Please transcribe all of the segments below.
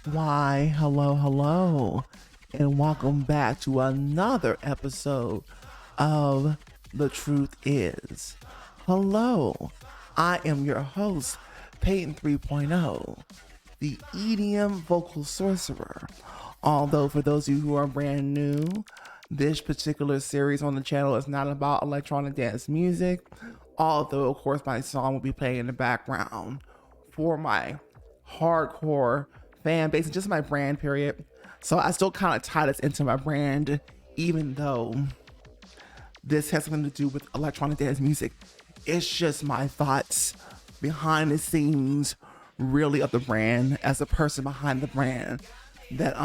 Why, hello, and welcome back to another episode of The Truth Is. Hello, I am your host, Peyton 3.0, the EDM vocal sorcerer. Although, for those of you who are brand new, this particular series on the channel is not about electronic dance music, although, of course, my song will be playing in the background for my hardcore fan base and just my brand period. So I still kind of tie this into my brand, even though this has something to do with electronic dance music. It's just my thoughts behind the scenes, really, of the brand, as a person behind the brand that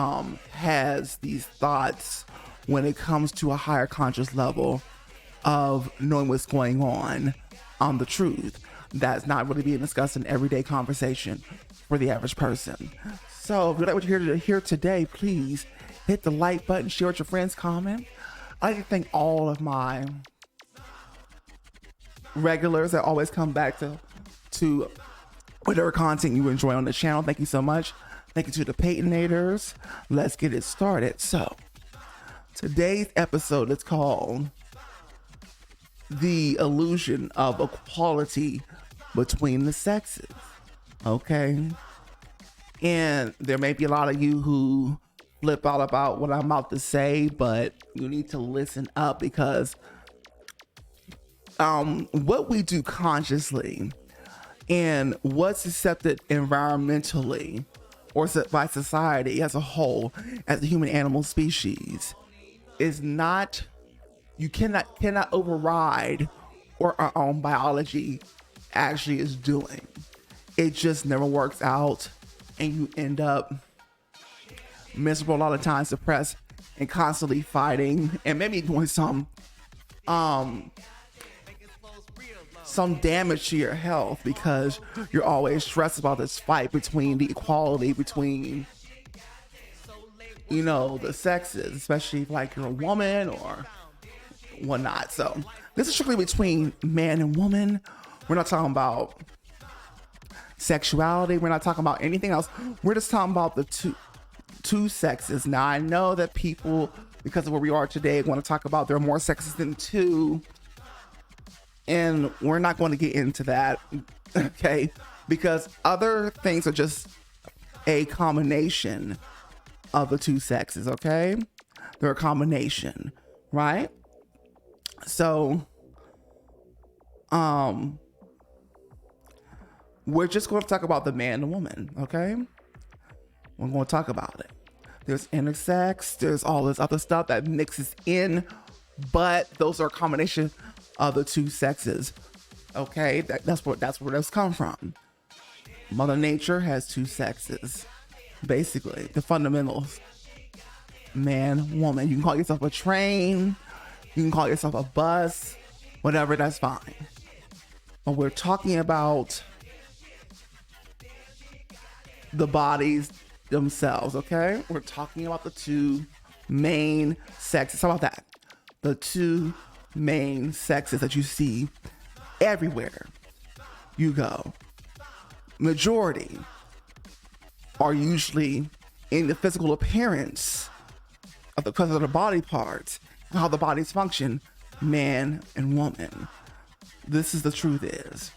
has these thoughts when it comes to a higher conscious level of knowing what's going on the truth that's not really being discussed in everyday conversation for the average person. So if you like what you're here to hear today, please hit the like button, share with your friends, comment. I'd like to thank all of my regulars that always come back to whatever content you enjoy on the channel. Thank you so much. Thank you to the Peytonators. Let's get it started. So today's episode is called The Illusion of Equality Between the Sexes. Okay? And there may be a lot of you who flip out about what I'm about to say, but you need to listen up because what we do consciously and what's accepted environmentally or by society as a whole, as a human animal species, is not, you cannot override what our own biology actually is doing. It just never works out, and you end up miserable a lot of times, depressed, and constantly fighting, and maybe doing some damage to your health because you're always stressed about this fight between the equality between, the sexes, especially if like you're a woman or whatnot. So this is strictly between man and woman. We're not talking about sexuality. We're not talking about anything else. We're just talking about the two sexes. Now I know that people, because of where we are today, want to talk about there are more sexes than two, and we're not going to get into that, okay? Because other things are just a combination of the two sexes, okay? They're a combination, right? So, we're just going to talk about the man and the woman, okay? We're going to talk about it. There's intersex, there's all this other stuff that mixes in, but those are a combination of the two sexes, okay? That's where those come from. Mother Nature has two sexes, basically, the fundamentals. Man, woman. You can call yourself a train, you can call yourself a bus, whatever, that's fine. But we're talking about the bodies themselves, okay? We're talking about the two main sexes. How about that? The two main sexes that you see everywhere you go. Majority are usually in the physical appearance of because of the body parts, how the bodies function, man and woman. This is the truth is.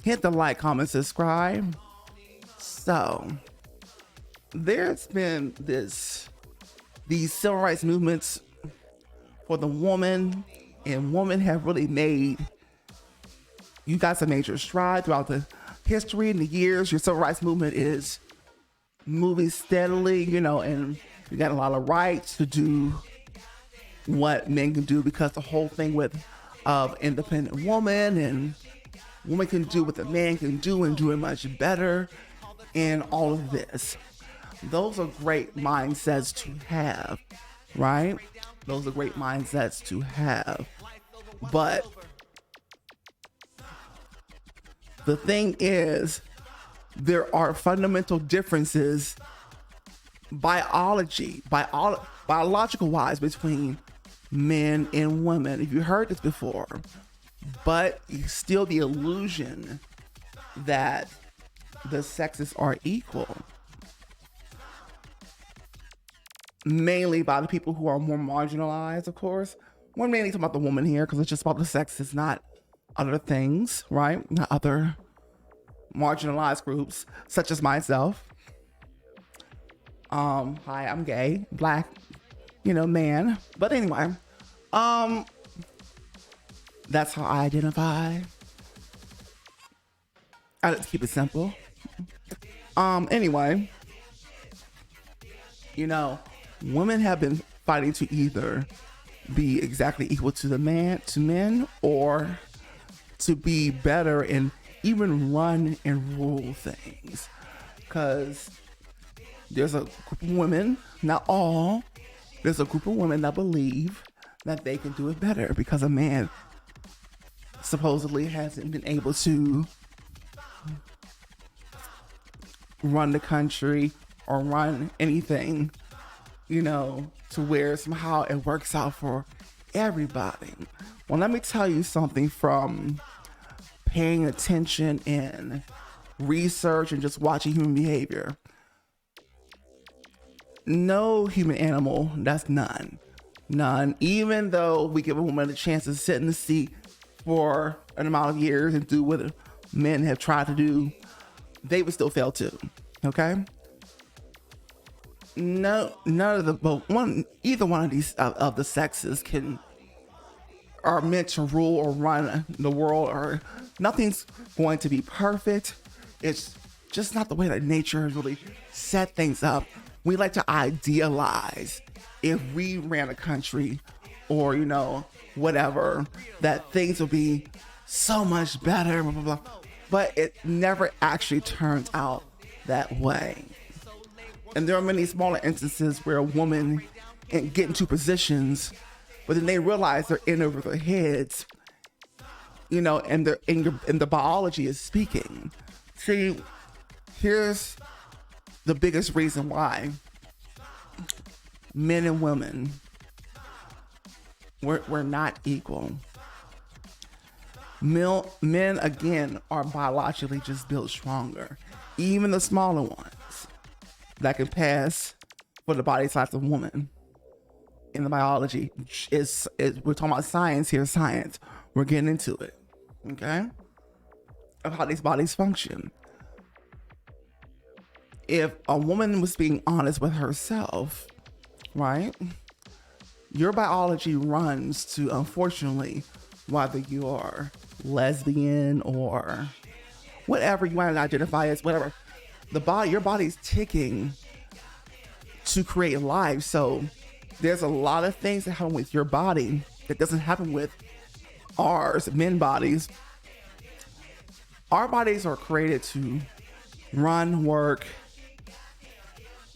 Hit the like, comment, subscribe. So, there's been these civil rights movements for the woman, and women have really made, you got some major stride throughout the history and the years. Your civil rights movement is moving steadily, and you got a lot of rights to do what men can do, because the whole thing with independent woman and woman can do what the man can do and do it much better, and all of this. Those are great mindsets to have, right? Those are great mindsets to have. But the thing is, there are fundamental differences biological wise between men and women. If you heard this before, but still the illusion that the sexes are equal, mainly by the people who are more marginalized, of course. We're mainly talking about the woman here because it's just about the sexes, not other things, right? Not other marginalized groups, such as myself. Hi, I'm gay, black, man. But anyway, that's how I identify. I just keep it simple. Anyway, women have been fighting to either be exactly equal to men, or to be better and even run and rule things. Because there's a group of women, not all, there's a group of women that believe that they can do it better because a man supposedly hasn't been able to run the country or run anything, to where somehow it works out for everybody. Well, let me tell you something from paying attention in research and just watching human behavior. No human animal, that's none. Even though we give a woman a chance to sit in the seat for an amount of years and do what men have tried to do, they would still fail too. Okay? No, none of either one of these of the sexes are meant to rule or run the world, or nothing's going to be perfect. It's just not the way that nature has really set things up. We like to idealize if we ran a country or, whatever, that things will be so much better, blah, blah, blah. But it never actually turns out that way. And there are many smaller instances where a woman get into positions, but then they realize they're in over their heads, and the biology is speaking. See, here's the biggest reason why men and women, we're not equal. Men, again, are biologically just built stronger. Even the smaller ones that can pass for the body size of a woman in the biology is we're talking about science here, science. We're getting into it, okay? Of how these bodies function. If a woman was being honest with herself, right? Your biology runs to, unfortunately, whether you are lesbian or whatever you want to identify as, whatever, your body's ticking to create life. So there's a lot of things that happen with your body that doesn't happen with ours, men bodies. Our bodies are created to run, work,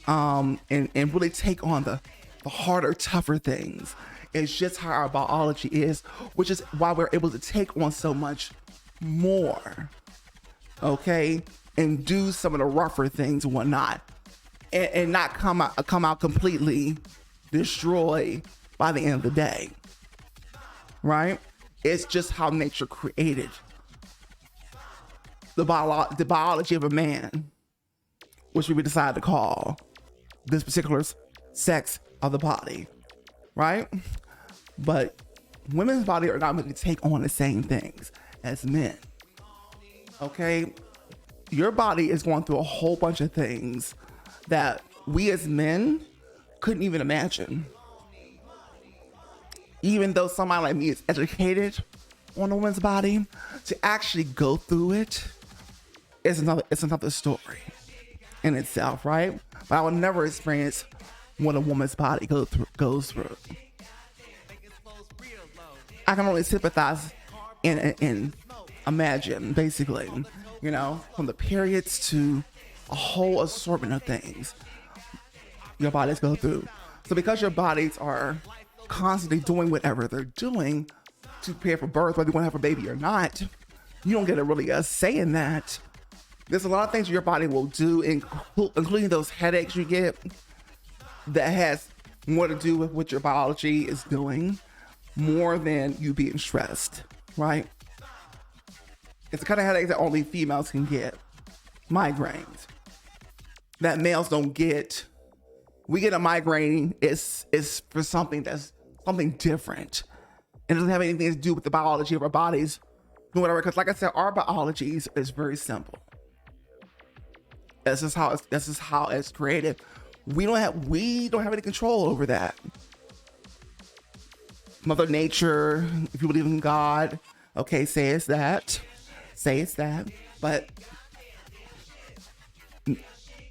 and really take on the harder, tougher things. It's just how our biology is, which is why we're able to take on so much more, okay? And do some of the rougher things and whatnot, and not come out completely destroyed by the end of the day, right? It's just how nature created the biology of a man, which we decide to call this particular sex of the body, right? But women's body are not going to take on the same things as men, okay? Your body is going through a whole bunch of things that we as men couldn't even imagine. Even though somebody like me is educated on a woman's body, to actually go through it is another story in itself, right? But I would never experience what a woman's body goes through. I can only sympathize and imagine, basically, from the periods to a whole assortment of things your bodies go through. So because your bodies are constantly doing whatever they're doing to prepare for birth, whether you want to have a baby or not, you don't get a say in that. There's a lot of things your body will do, including those headaches you get, that has more to do with what your biology is doing more than you being stressed, right? It's the kind of headache that only females can get. Migraines that males don't get. We get a migraine, it's for something different. And it doesn't have anything to do with the biology of our bodies, whatever. Because like I said, our biology is very simple. This is how it's created. We don't have any control over that. Mother Nature, if you believe in God, okay, say it's that. But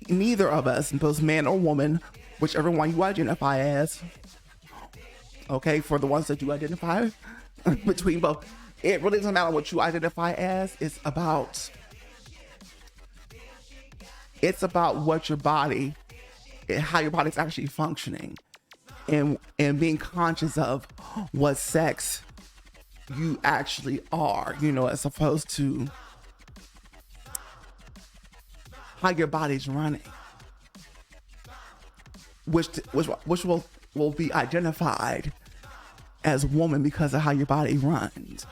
neither of us, both man or woman, whichever one you identify as, okay, for the ones that you identify between both, it really doesn't matter what you identify as. It's about what your body, how your body's actually functioning, and being conscious of what sex you actually are, as opposed to how your body's running, which will be identified as woman because of how your body runs,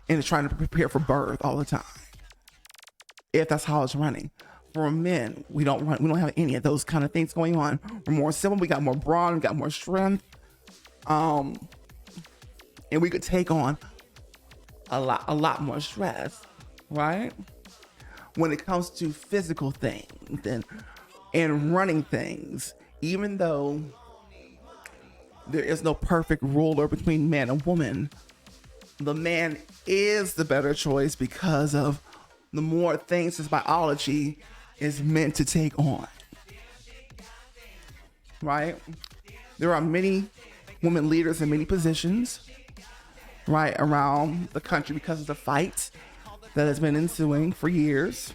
and it's trying to prepare for birth all the time. If that's how it's running. For men, we don't have any of those kind of things going on. We're more simple. We got more brawn. We got more strength. And we could take on a lot more stress, right? When it comes to physical things and running things, even though there is no perfect ruler between man and woman, the man is the better choice because of the more things his biology is meant to take on, right? There are many women leaders in many positions, right, around the country because of the fight that has been ensuing for years,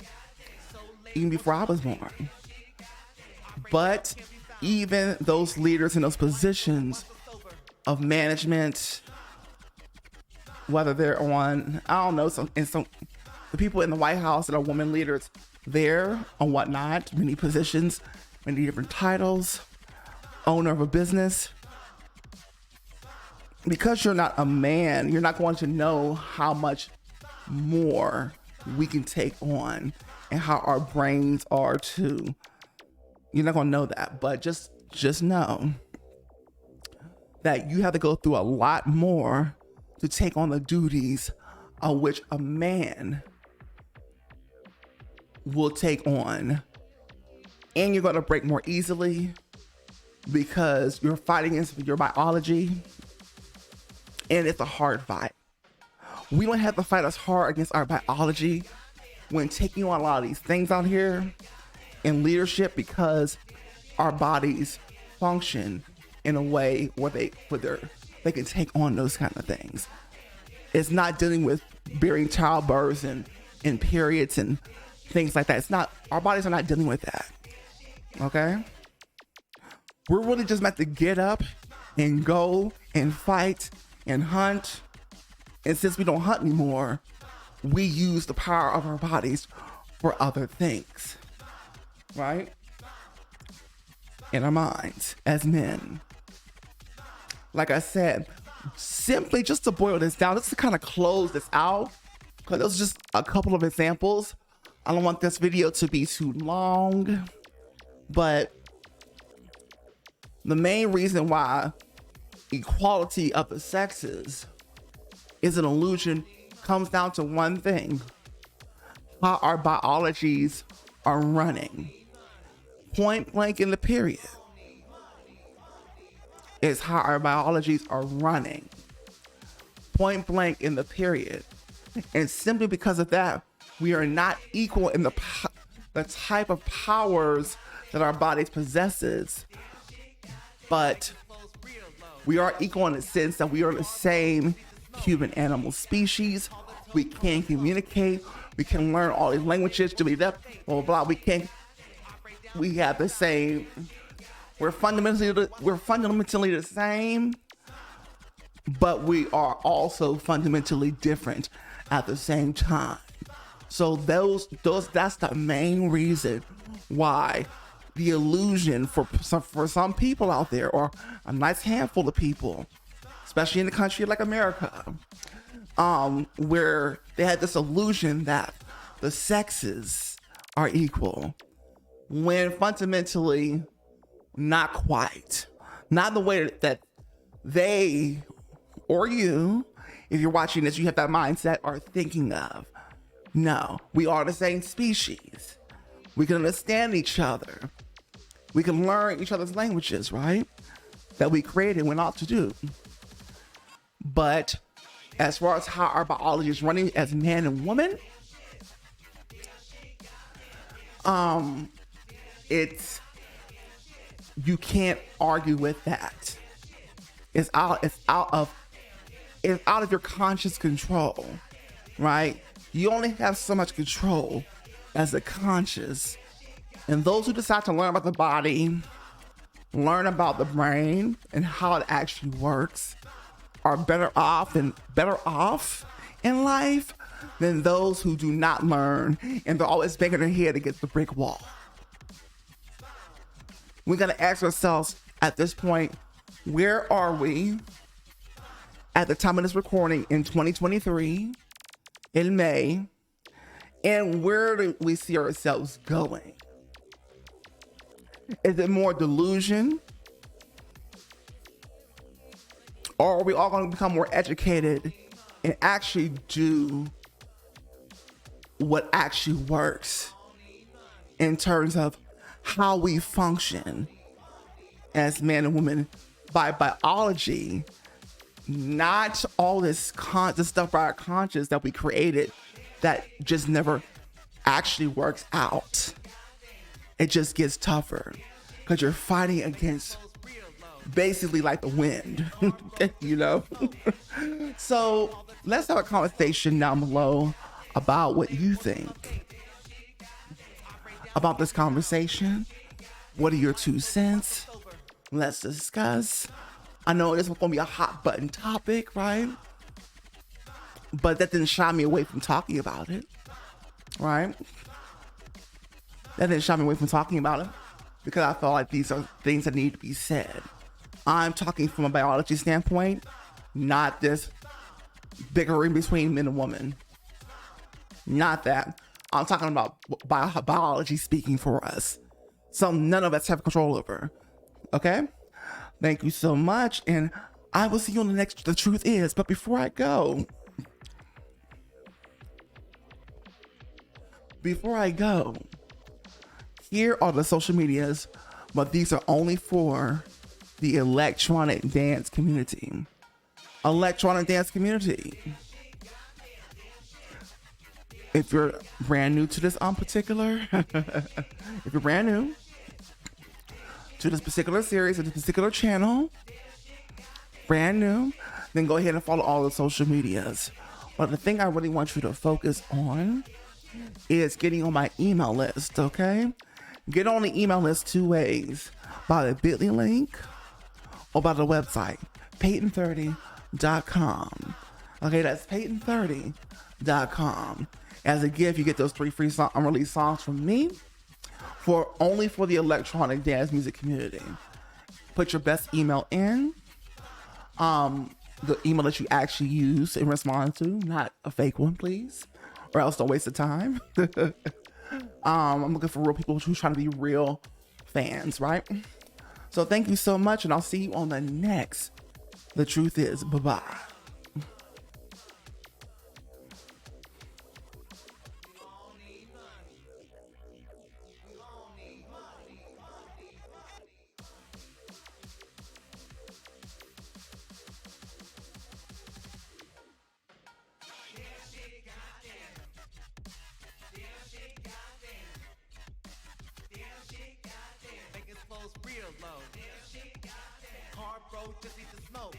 even before I was born. But even those leaders in those positions of management, whether they're on, I don't know, the people in the White House that are women leaders there or whatnot, many positions, many different titles, owner of a business. Because you're not a man, you're not going to know how much more we can take on and how our brains are too. You're not going to know that, but just know that you have to go through a lot more to take on the duties of which a man will take on, and you're going to break more easily because you're fighting against your biology, and it's a hard fight. We don't have to fight as hard against our biology when taking on a lot of these things out here in leadership, because our bodies function in a way where they can take on those kind of things. It's not dealing with bearing childbirths and periods and things like that. It's not, our bodies are not dealing with that. Okay? We're really just meant to get up and go and fight and hunt. And since we don't hunt anymore, we use the power of our bodies for other things. Right? In our minds as men. Like I said, simply just to boil this down, just to kind of close this out, because those are just a couple of examples. I don't want this video to be too long, but the main reason why equality of the sexes is an illusion comes down to one thing: how our biologies are running. Point blank in the period is how our biologies are running. Point blank in the period. And simply because of that, we are not equal in the type of powers that our bodies possesses, but we are equal in the sense that we are the same human animal species. We can communicate. We can learn all these languages, blah, blah, blah. We have the same. We're fundamentally the same, but we are also fundamentally different at the same time. So that's the main reason why the illusion for some people out there, or a nice handful of people, especially in a country like America, where they had this illusion that the sexes are equal, when fundamentally not quite. Not the way that they or you, if you're watching this, you have that mindset, are thinking of. No, we are the same species. We can understand each other. We can learn each other's languages, right? That we created and went out to do. But as far as how our biology is running as man and woman, you can't argue with that. It's out of your conscious control, right? You only have so much control as a conscious. And those who decide to learn about the body, learn about the brain and how it actually works, are better off in life than those who do not learn and they're always banging their head against the brick wall. We gotta ask ourselves at this point, where are we at the time of this recording in 2023, in May, and where do we see ourselves going? Is it more delusion? Or are we all going to become more educated and actually do what actually works in terms of how we function as man and woman by biology, not all this stuff by our conscious that we created that just never actually works out. It just gets tougher because you're fighting against basically like the wind, you know? So let's have a conversation down below about what you think about this conversation. What are your 2 cents? Let's discuss. I know this is going to be a hot button topic, right? But that didn't shy me away from talking about it, right? That didn't shy me away from talking about it because I felt like these are things that need to be said. I'm talking from a biology standpoint, not this bickering between men and women. Not that. I'm talking about biology speaking for us. So none of us have control over. Okay? Thank you so much. And I will see you on the next The Truth Is. But before I go, here are the social medias, but these are only for the electronic dance community. Electronic dance community. If you're brand new to this if you're brand new to this particular series or this particular channel, brand new, then go ahead and follow all the social medias. But the thing I really want you to focus on is getting on my email list, okay? Get on the email list 2 ways: by the bit.ly link or by the website, payton30.com. Okay, that's payton30.com. As a gift, you get those 3 free unreleased songs from me only for the electronic dance music community. Put your best email in, the email that you actually use and respond to, not a fake one, please, or else don't waste the time. I'm looking for real people who are trying to be real fans, right? So thank you so much, and I'll see you on the next The Truth Is. Bye-bye. Real low. Hard bro, just need to smoke.